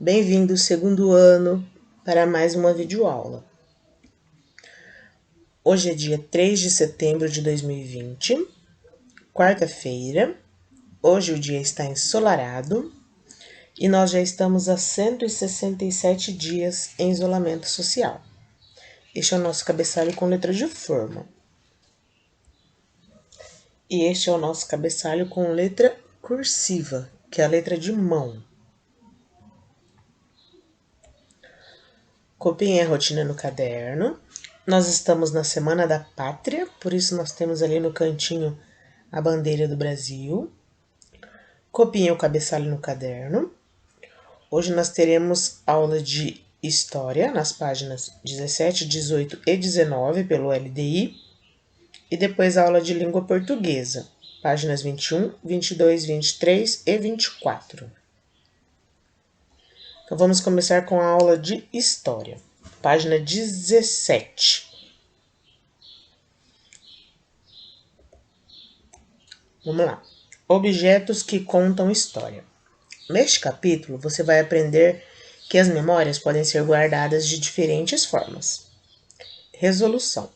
Bem-vindo, segundo ano, para mais uma videoaula. Hoje é dia 3 de setembro de 2020, quarta-feira. Hoje o dia está ensolarado e nós já estamos há 167 dias em isolamento social. Este é o nosso cabeçalho com letra de forma. E este é o nosso cabeçalho com letra cursiva, que é a letra de mão. Copiem a rotina no caderno. Nós estamos na Semana da Pátria, por isso nós temos ali no cantinho a bandeira do Brasil. Copiem o cabeçalho no caderno. Hoje nós teremos aula de História nas páginas 17, 18 e 19 pelo LDI. E depois a aula de Língua Portuguesa, páginas 21, 22, 23 e 24. Então vamos começar com a aula de História, página 17. Vamos lá. Objetos que contam história. Neste capítulo, você vai aprender que as memórias podem ser guardadas de diferentes formas. Resolução.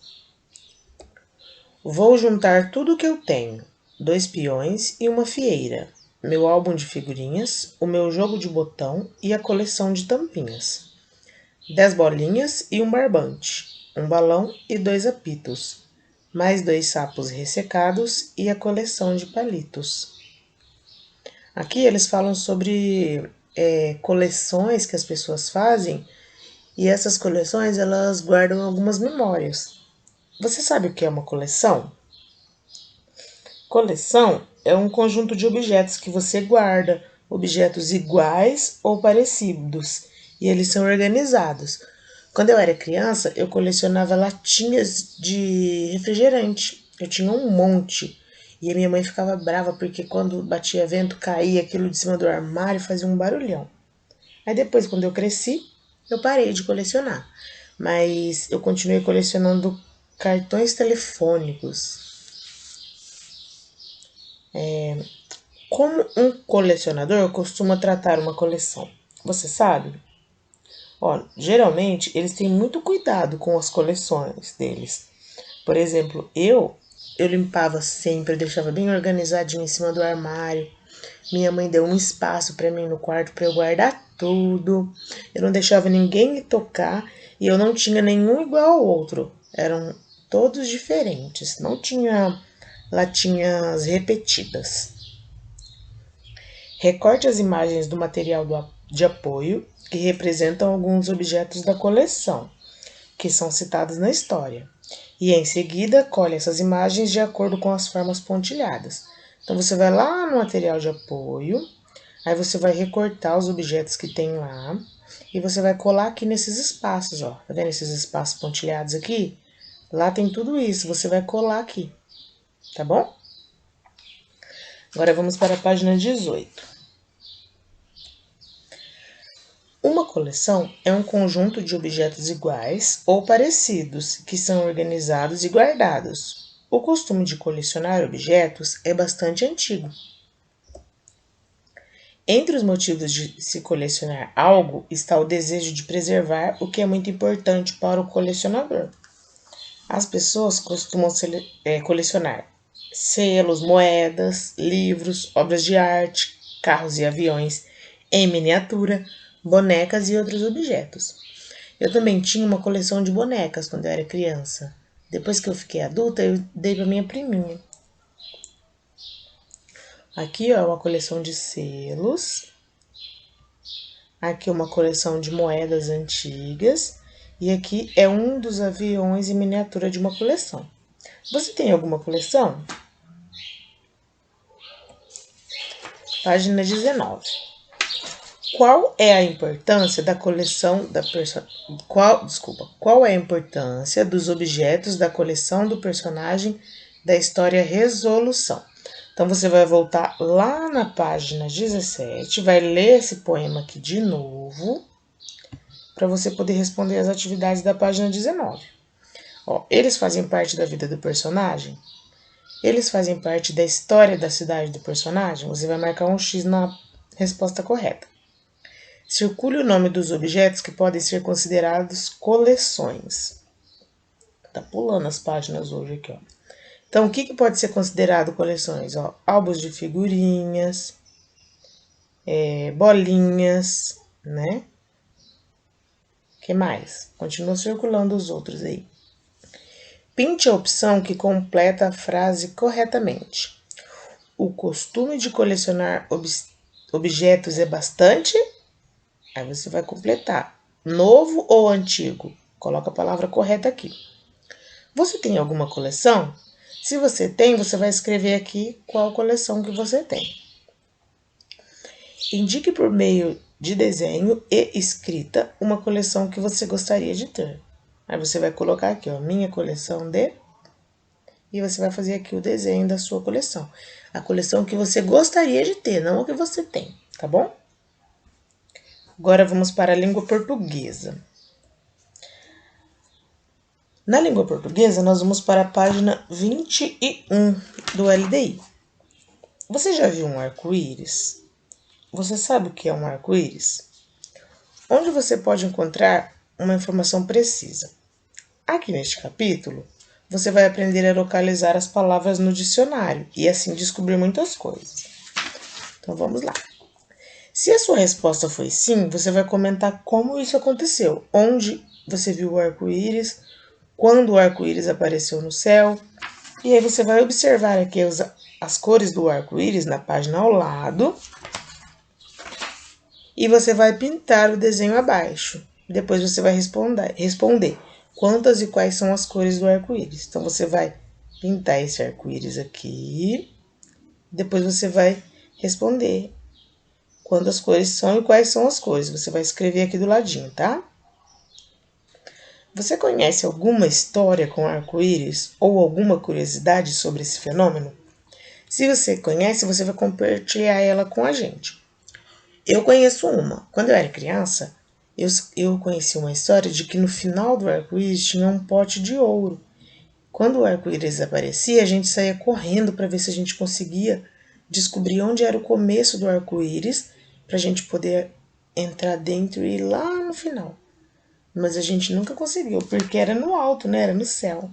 Vou juntar tudo o que eu tenho, 2 peões e uma fieira, meu álbum de figurinhas, o meu jogo de botão e a coleção de tampinhas. 10 bolinhas e um barbante, um balão e 2 apitos, mais 2 sapos ressecados e a coleção de palitos. Aqui eles falam sobre coleções que as pessoas fazem e essas coleções elas guardam algumas memórias. Você sabe o que é uma coleção? Coleção é um conjunto de objetos que você guarda, objetos iguais ou parecidos, e eles são organizados. Quando eu era criança, eu colecionava latinhas de refrigerante. Eu tinha um monte. E a minha mãe ficava brava porque quando batia vento, caía aquilo de cima do armário e fazia um barulhão. Aí depois, quando eu cresci, eu parei de colecionar. Mas eu continuei colecionando cartões telefônicos. Como um colecionador costuma tratar uma coleção? Você sabe? Geralmente eles têm muito cuidado com as coleções deles. Por exemplo, eu limpava sempre, deixava bem organizadinho em cima do armário. Minha mãe deu um espaço para mim no quarto para eu guardar tudo. Eu não deixava ninguém me tocar e eu não tinha nenhum igual ao outro. Eram todos diferentes, não tinha latinhas repetidas. Recorte as imagens do material de apoio que representam alguns objetos da coleção, que são citados na história. E em seguida, colhe essas imagens de acordo com as formas pontilhadas. Então, você vai lá no material de apoio, aí você vai recortar os objetos que tem lá, e você vai colar aqui nesses espaços, ó. Tá vendo esses espaços pontilhados aqui? Lá tem tudo isso, você vai colar aqui, tá bom? Agora vamos para a página 18. Uma coleção é um conjunto de objetos iguais ou parecidos que são organizados e guardados. O costume de colecionar objetos é bastante antigo. Entre os motivos de se colecionar algo está o desejo de preservar o que é muito importante para o colecionador. As pessoas costumam colecionar selos, moedas, livros, obras de arte, carros e aviões em miniatura, bonecas e outros objetos. Eu também tinha uma coleção de bonecas quando eu era criança. Depois que eu fiquei adulta, eu dei para minha priminha. Aqui ó, é uma coleção de selos. Aqui uma coleção de moedas antigas. E aqui é um dos aviões em miniatura de uma coleção. Você tem alguma coleção? Página 19. Qual é a importância da coleção da Qual é a importância dos objetos da coleção do personagem da história Resolução? Então você vai voltar lá na página 17, vai ler esse poema aqui de novo, para você poder responder as atividades da página 19. Eles fazem parte da vida do personagem? Eles fazem parte da história da cidade do personagem? Você vai marcar um X na resposta correta. Circule o nome dos objetos que podem ser considerados coleções. Tá pulando as páginas hoje aqui, ó. Então, o que pode ser considerado coleções? Ó, álbuns de figurinhas, bolinhas, né? Que mais? Continua circulando os outros aí. Pinte a opção que completa a frase corretamente. O costume de colecionar objetos é bastante? Aí você vai completar. Novo ou antigo? Coloca a palavra correta aqui. Você tem alguma coleção? Se você tem, você vai escrever aqui qual coleção que você tem. Indique por meio de desenho e escrita uma coleção que você gostaria de ter. Aí você vai colocar aqui, ó, minha coleção de... E você vai fazer aqui o desenho da sua coleção. A coleção que você gostaria de ter, não a que você tem, tá bom? Agora vamos para a língua portuguesa. Na língua portuguesa, nós vamos para a página 21 do LDI. Você já viu um arco-íris? Você sabe o que é um arco-íris? Onde você pode encontrar uma informação precisa? Aqui neste capítulo, você vai aprender a localizar as palavras no dicionário e assim descobrir muitas coisas. Então vamos lá. Se a sua resposta foi sim, você vai comentar como isso aconteceu, onde você viu o arco-íris, quando o arco-íris apareceu no céu, e aí você vai observar aqui as cores do arco-íris na página ao lado, e você vai pintar o desenho abaixo. Depois você vai responder quantas e quais são as cores do arco-íris. Então você vai pintar esse arco-íris aqui, depois você vai responder quantas cores são e quais são as cores. Você vai escrever aqui do ladinho, tá? Você conhece alguma história com arco-íris ou alguma curiosidade sobre esse fenômeno? Se você conhece, você vai compartilhar ela com a gente. Eu conheço uma. Quando eu era criança, eu conheci uma história de que no final do arco-íris tinha um pote de ouro. Quando o arco-íris aparecia, a gente saía correndo para ver se a gente conseguia descobrir onde era o começo do arco-íris, para a gente poder entrar dentro e ir lá no final. Mas a gente nunca conseguiu, porque era no alto, né? Era no céu.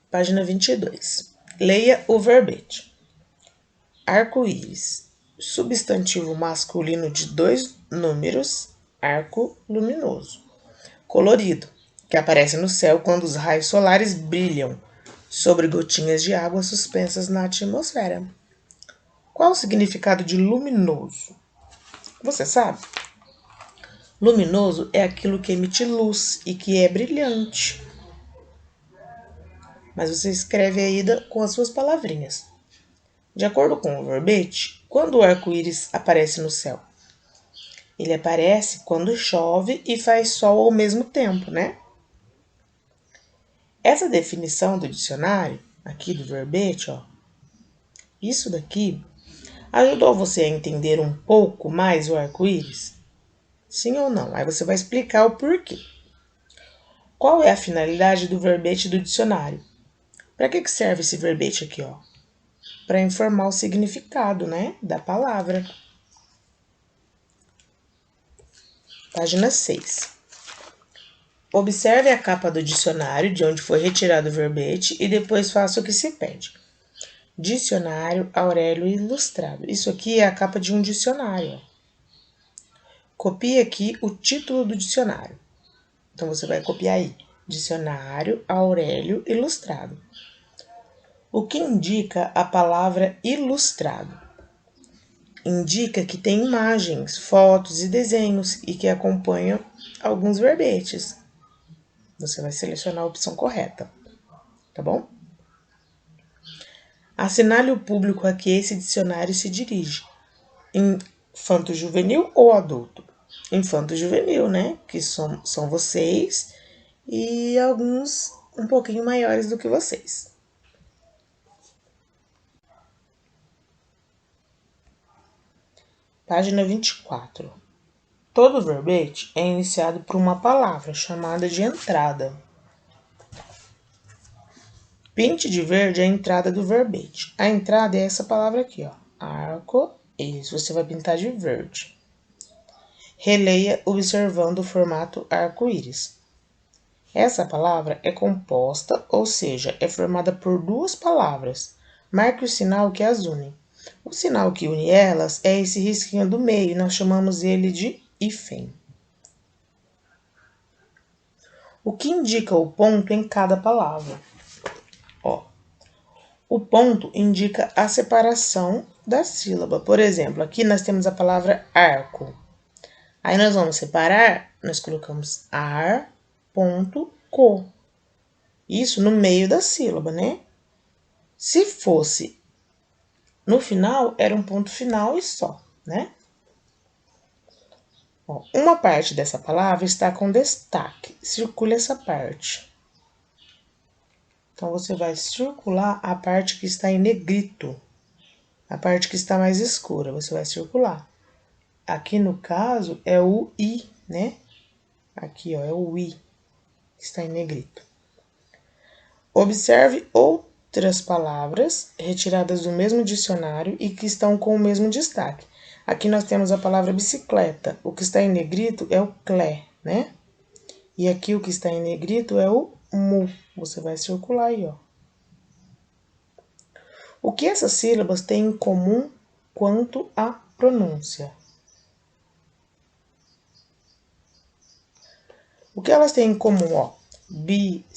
Página 22. Leia o verbete. Arco-íris. Substantivo masculino de 2 números. Arco luminoso. Colorido, que aparece no céu quando os raios solares brilham sobre gotinhas de água suspensas na atmosfera. Qual o significado de luminoso? Você sabe? Luminoso é aquilo que emite luz e que é brilhante. Mas você escreve aí com as suas palavrinhas. De acordo com o verbete, quando o arco-íris aparece no céu? Ele aparece quando chove e faz sol ao mesmo tempo, né? Essa definição do dicionário, aqui do verbete, ó, isso daqui, ajudou você a entender um pouco mais o arco-íris? Sim ou não? Aí você vai explicar o porquê. Qual é a finalidade do verbete do dicionário? Para que serve esse verbete aqui, ó? Para informar o significado, né, da palavra. Página 6. Observe a capa do dicionário de onde foi retirado o verbete e depois faça o que se pede. Dicionário Aurélio Ilustrado. Isso aqui é a capa de um dicionário. Copie aqui o título do dicionário. Então você vai copiar aí. Dicionário Aurélio Ilustrado. O que indica a palavra ilustrado? Indica que tem imagens, fotos e desenhos e que acompanham alguns verbetes. Você vai selecionar a opção correta, tá bom? Assinale o público a que esse dicionário se dirige. Infanto-juvenil ou adulto? Infanto-juvenil, né? Que são vocês e alguns um pouquinho maiores do que vocês. Página 24. Todo verbete é iniciado por uma palavra chamada de entrada. Pinte de verde a entrada do verbete. A entrada é essa palavra aqui, ó. Arco Isso, você vai pintar de verde. Releia observando o formato arco-íris. Essa palavra é composta, ou seja, é formada por duas palavras. Marque o sinal que as une. O sinal que une elas é esse risquinho do meio, nós chamamos ele de hífen. O que indica o ponto em cada palavra? Ó, o ponto indica a separação da sílaba. Por exemplo, aqui nós temos a palavra arco. Aí nós vamos separar, nós colocamos ar, ponto, co. Isso no meio da sílaba, né? Se fosse no final, era um ponto final e só, né? Ó, uma parte dessa palavra está com destaque. Circule essa parte. Então, você vai circular a parte que está em negrito. A parte que está mais escura, você vai circular. Aqui, no caso, é o I, né? Aqui, ó, é o I, que está em negrito. Observe outras palavras retiradas do mesmo dicionário e que estão com o mesmo destaque. Aqui nós temos a palavra bicicleta. O que está em negrito é o clé, né? E aqui o que está em negrito é o mu. Você vai circular aí, ó. O que essas sílabas têm em comum quanto à pronúncia? O que elas têm em comum, ó? Bicicleta,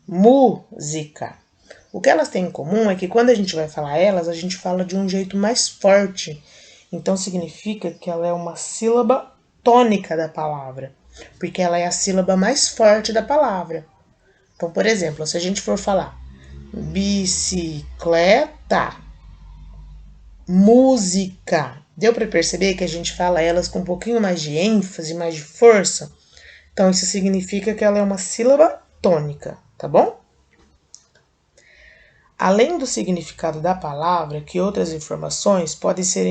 música. O que elas têm em comum é que quando a gente vai falar elas, a gente fala de um jeito mais forte. Então, significa que ela é uma sílaba tônica da palavra, porque ela é a sílaba mais forte da palavra. Então, por exemplo, se a gente for falar bicicleta, música, deu para perceber que a gente fala elas com um pouquinho mais de ênfase, mais de força? Então, isso significa que ela é uma sílaba tônica, tá bom? Além do significado da palavra, que outras informações podem ser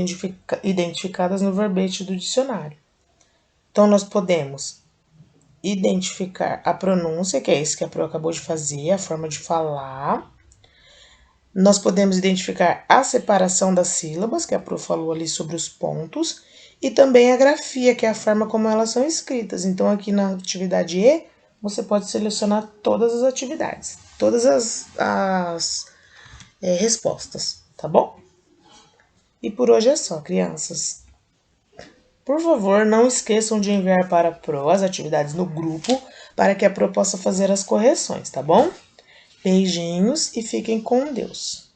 identificadas no verbete do dicionário. Então, nós podemos identificar a pronúncia, que é isso que a Pro acabou de fazer, a forma de falar. Nós podemos identificar a separação das sílabas, que a Pro falou ali sobre os pontos, e também a grafia, que é a forma como elas são escritas. Então, aqui na atividade E, você pode selecionar todas as atividades, todas as respostas, tá bom? E por hoje é só, crianças. Por favor, não esqueçam de enviar para a Pro as atividades no grupo para que a Pro possa fazer as correções, tá bom? Beijinhos e fiquem com Deus.